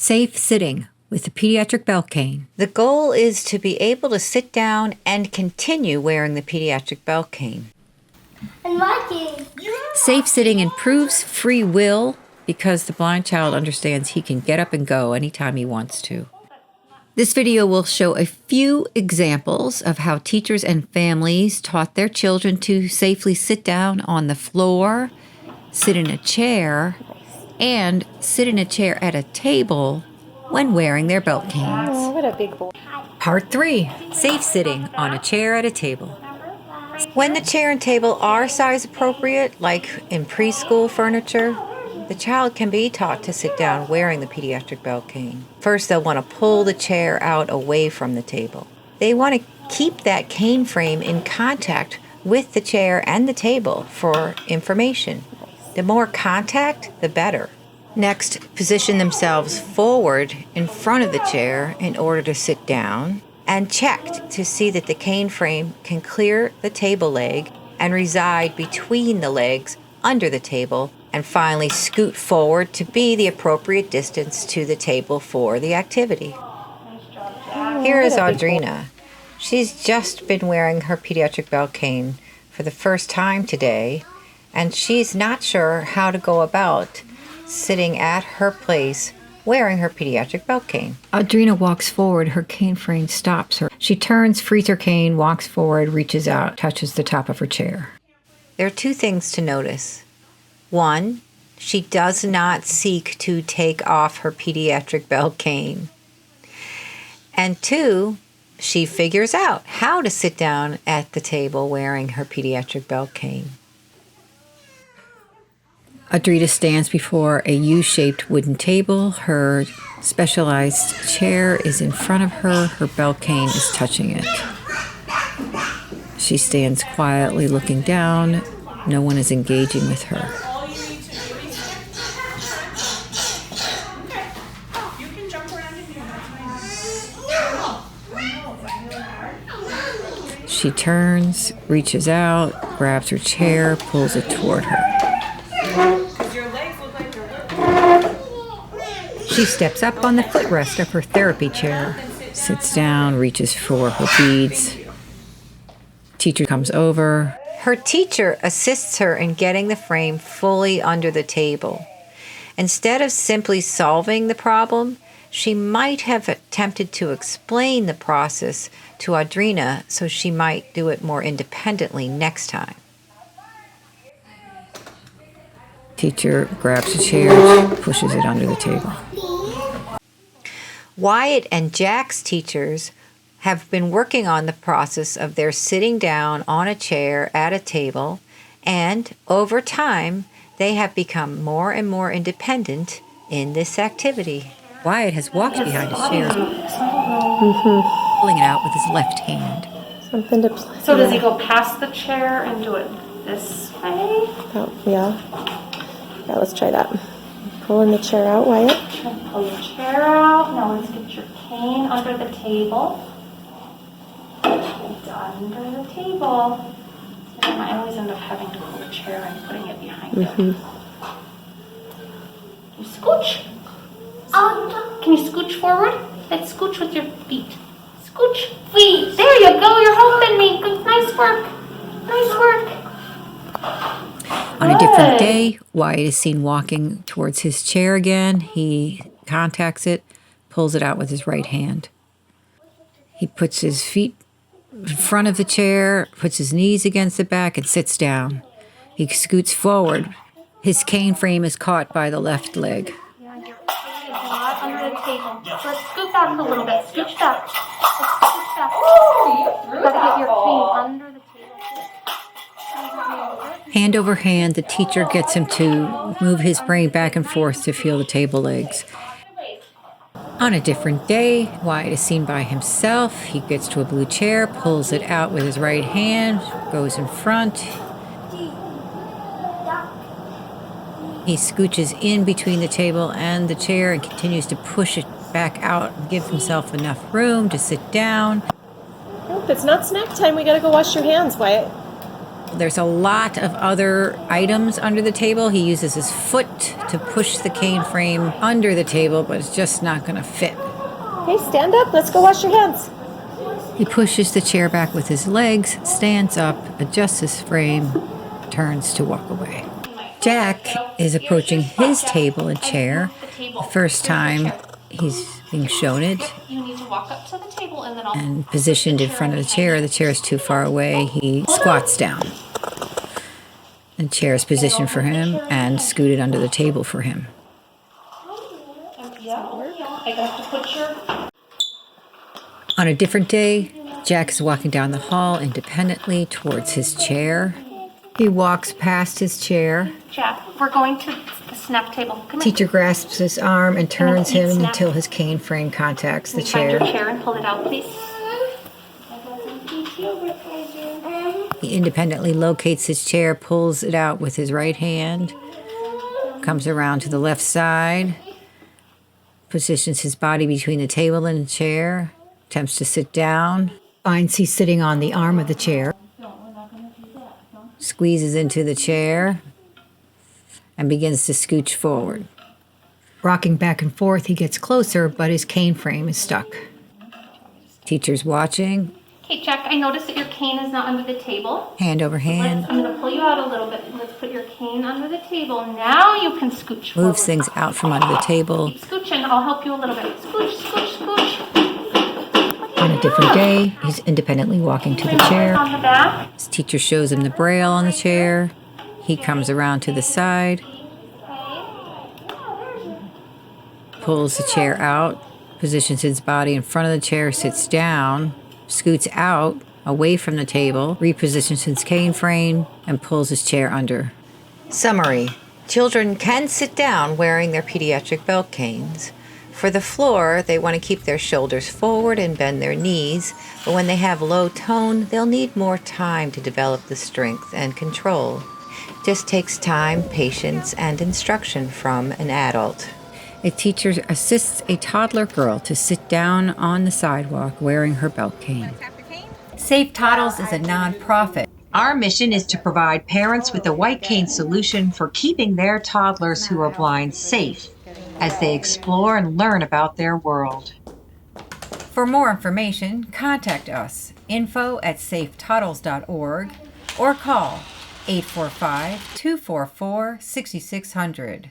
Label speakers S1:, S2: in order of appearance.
S1: Safe sitting with the Pediatric Belt Cane.
S2: The goal is to be able to sit down and continue wearing the Pediatric Belt Cane.
S1: Safe sitting improves free will because the blind child understands he can get up and go anytime he wants to. This video will show a few examples of how teachers and families taught their children to safely sit down on the floor, sit in a chair, and sit in a chair at a table when wearing their belt canes.
S3: Oh, what a big boy.
S1: Part 3. Safe sitting on a chair at a table.
S2: When the chair and table are size appropriate, like in preschool furniture, the child can be taught to sit down wearing the Pediatric Belt Cane. First, they'll want to pull the chair out away from the table. They want to keep that cane frame in contact with the chair and the table for information. The more contact, the better. Next, position themselves forward in front of the chair in order to sit down, and check to see that the cane frame can clear the table leg and reside between the legs under the table, and finally scoot forward to be the appropriate distance to the table for the activity. Here is Audrina. She's just been wearing her Pediatric Belt Cane for the first time today, and she's not sure how to go about sitting at her place wearing her Pediatric Belt Cane.
S1: Audrina walks forward. Her cane frame stops her. She turns, frees her cane, walks forward, reaches out, touches the top of her chair.
S2: There are two things to notice. One, she does not seek to take off her Pediatric Belt Cane. And two, she figures out how to sit down at the table wearing her Pediatric Belt Cane.
S1: Audrina stands before a U-shaped wooden table. Her specialized chair is in front of her. Her belt cane is touching it. She stands quietly looking down. No one is engaging with her. She turns, reaches out, grabs her chair, pulls it toward her. She steps up on the footrest of her therapy chair, sits down, reaches for her beads. Teacher comes over.
S2: Her teacher assists her in getting the frame fully under the table. Instead of simply solving the problem, she might have attempted to explain the process to Audrina so she might do it more independently next time.
S1: Teacher grabs a chair, pushes it under the table.
S2: Wyatt and Jack's teachers have been working on the process of their sitting down on a chair at a table, and over time, they have become more and more independent in this activity.
S1: Wyatt has walked behind his chair, pulling it out with his left hand.
S3: Something to play.
S4: So does he go past the chair and do it this way?
S3: Oh, yeah. Yeah, let's try that. Pulling the chair out, Wyatt.
S4: Pull your chair out. Now let's get your cane under the table. It's under the table. And I always end up having to pull the chair and putting it behind it. You scooch. Can you scooch forward? Let's scooch with your feet. Scooch feet. There you go. You're helping me. Good. Nice work. Nice work.
S1: On a different day, Wyatt is seen walking towards his chair again. He contacts it, pulls it out with his right hand. He puts his feet in front of the chair, puts his knees against the back, and sits down. He scoots forward. His cane frame is caught by the left leg.
S4: Yeah, your cane is not under the table. Let's scoot back a little bit. Scooch back. Let's scooch back. You gotta get your cane under the table.
S1: Hand over hand, the teacher gets him to move his brain back and forth to feel the table legs. On a different day, Wyatt is seen by himself. He gets to a blue chair, pulls it out with his right hand, goes in front. He scooches in between the table and the chair and continues to push it back out and give himself enough room to sit down.
S3: Nope, it's not snack time. We gotta go wash your hands, Wyatt.
S1: There's a lot of other items under the table. He uses his foot to push the cane frame under the table, but it's just not going to fit.
S3: Okay, stand up. Let's go wash your hands.
S1: He pushes the chair back with his legs, stands up, adjusts his frame, turns to walk away. Jack is approaching his table and chair. The first time he's being shown it
S4: You need to walk up to the table and then I'll
S1: and positioned in front of the chair. The chair is too far away. He squats down. The chair is positioned for him and scooted under the table for him.
S4: I got to put your
S1: On a different day, Jack is walking down the hall independently towards his chair. He walks past his chair.
S4: Jack, we're going to the snack table. Come
S1: Teacher grasps his arm and turns
S4: Can I eat
S1: him
S4: snack?
S1: until his cane frame contacts the
S4: Find your
S1: chair.
S4: chair and pull it out, please.
S1: He independently locates his chair, pulls it out with his right hand, comes around to the left side, positions his body between the table and the chair, attempts to sit down, finds he's sitting on the arm of the chair, squeezes into the chair, and begins to scooch forward. Rocking back and forth, he gets closer, but his cane frame is stuck. Teacher's watching,
S4: Okay, Jack, I noticed that your cane is not under the table.
S1: hand over hand,
S4: I'm going to pull you out a little bit. Let's put your cane under the table. Now you can scooch forward.
S1: moves things out from under the table.
S4: Keep scooching. I'll help you a little bit. Scooch, scooch, scooch.
S1: On a different day, he's independently walking to the chair.
S4: On the back.
S1: His teacher shows him the braille on the chair. He comes around to the side, pulls the chair out, positions his body in front of the chair, sits down, scoots out, away from the table, repositions his cane frame, and pulls his chair under.
S2: Summary. Children can sit down wearing their pediatric belt canes. For the floor, they want to keep their shoulders forward and bend their knees, but when they have low tone, they'll need more time to develop the strength and control. It just takes time, patience, and instruction from an adult.
S1: A teacher assists a toddler girl to sit down on the sidewalk wearing her belt cane. Safe Toddles is a nonprofit.
S5: Our mission is to provide parents with a white cane solution for keeping their toddlers who are blind safe as they explore and learn about their world.
S1: For more information, contact us, info@safetoddles.org, or call 845-244-6600.